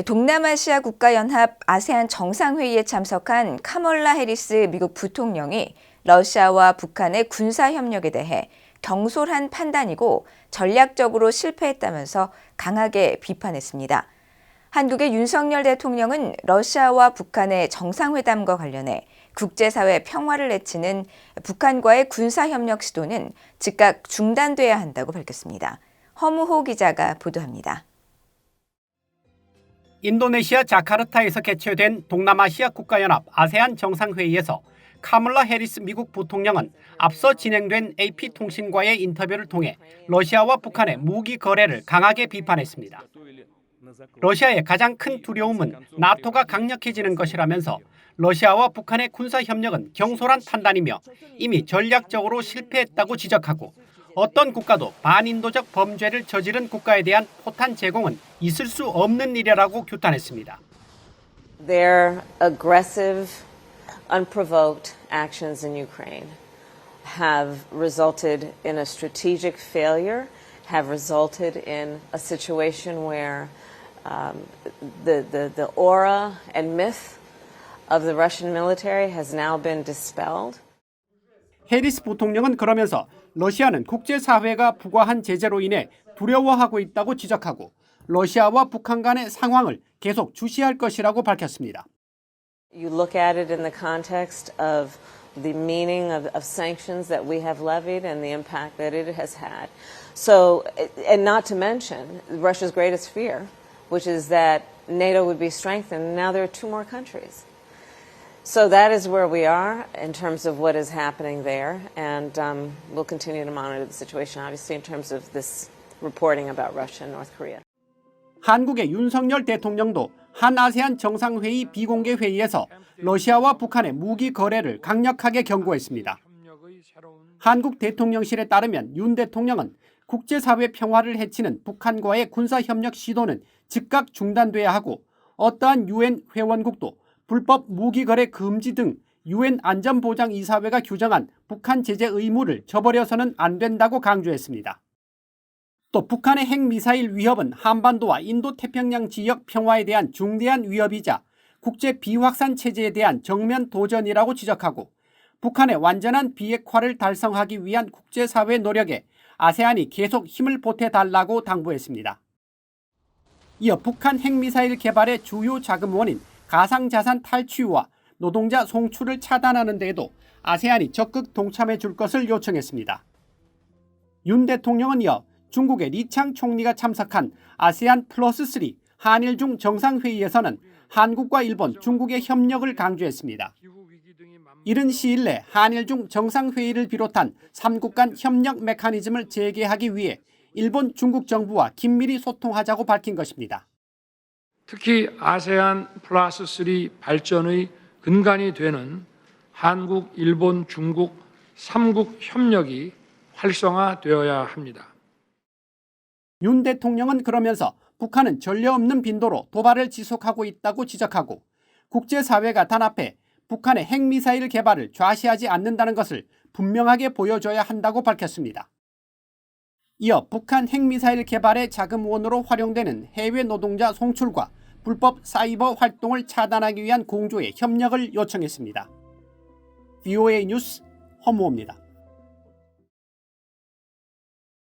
동남아시아 국가연합 아세안 정상회의에 참석한 카멀라 해리스 미국 부통령이 러시아와 북한의 군사협력에 대해 경솔한 판단이고 전략적으로 실패했다면서 강하게 비판했습니다. 한국의 윤석열 대통령은 러시아와 북한의 정상회담과 관련해 국제사회 평화를 해치는 북한과의 군사협력 시도는 즉각 중단돼야 한다고 밝혔습니다. 허무호 기자가 보도합니다. 인도네시아 자카르타에서 개최된 동남아시아 국가연합 아세안 정상회의에서 카멀라 해리스 미국 부통령은 앞서 진행된 AP통신과의 인터뷰를 통해 러시아와 북한의 무기 거래를 강하게 비판했습니다. 러시아의 가장 큰 두려움은 나토가 강력해지는 것이라면서 러시아와 북한의 군사협력은 경솔한 판단이며 이미 전략적으로 실패했다고 지적하고 어떤 국가도 반인도적 범죄를 저지른 국가에 대한 포탄 제공은 있을 수 없는 일이라고 규탄했습니다. Their aggressive, unprovoked actions in Ukraine have resulted in a strategic failure, have resulted in a situation where the aura and myth of the Russian military has now been dispelled. 해리스 부통령은 그러면서 러시아는 국제사회가 부과한 제재로 인해 두려워하고 있다고 지적하고 러시아와 북한 간의 상황을 계속 주시할 것이라고 밝혔습니다. You look at it in the context of the meaning of sanctions that we have levied and the impact that it has had. So, and not to mention Russia's greatest fear, which is that NATO would be strengthened. Now there are two more countries. So that is where we are in terms of what is happening there, and we'll continue to monitor the situation, obviously, in terms of this reporting about Russia and North Korea. 한국의 윤석열 대통령도 한아세안 정상회의 비공개 회의에서 러시아와 북한의 무기 거래를 강력하게 경고했습니다. 한국 대통령실에 따르면 윤 대통령은 국제사회 평화를 해치는 북한과의 군사협력 시도는 즉각 중단돼야 하고 어떠한 유엔 회원국도 불법 무기거래 금지 등 유엔 안전보장이사회가 규정한 북한 제재 의무를 저버려서는 안 된다고 강조했습니다. 또 북한의 핵미사일 위협은 한반도와 인도태평양 지역 평화에 대한 중대한 위협이자 국제 비확산 체제에 대한 정면 도전이라고 지적하고 북한의 완전한 비핵화를 달성하기 위한 국제사회 노력에 아세안이 계속 힘을 보태달라고 당부했습니다. 이어 북한 핵미사일 개발의 주요 자금원인 가상자산 탈취와 노동자 송출을 차단하는 데에도 아세안이 적극 동참해 줄 것을 요청했습니다. 윤 대통령은 이어 중국의 리창 총리가 참석한 아세안 플러스3 한일중 정상회의에서는 한국과 일본, 중국의 협력을 강조했습니다. 이른 시일 내 한일중 정상회의를 비롯한 3국 간 협력 메커니즘을 재개하기 위해 일본, 중국 정부와 긴밀히 소통하자고 밝힌 것입니다. 특히 아세안 플러스 3 발전의 근간이 되는 한국, 일본, 중국 3국 협력이 활성화되어야 합니다. 윤 대통령은 그러면서 북한은 전례 없는 빈도로 도발을 지속하고 있다고 지적하고 국제사회가 단합해 북한의 핵미사일 개발을 좌시하지 않는다는 것을 분명하게 보여줘야 한다고 밝혔습니다. 이어 북한 핵미사일 개발의 자금원으로 활용되는 해외 노동자 송출과 불법 사이버 활동을 차단하기 위한 공조에 협력을 요청했습니다. VOA 뉴스 허무호입니다.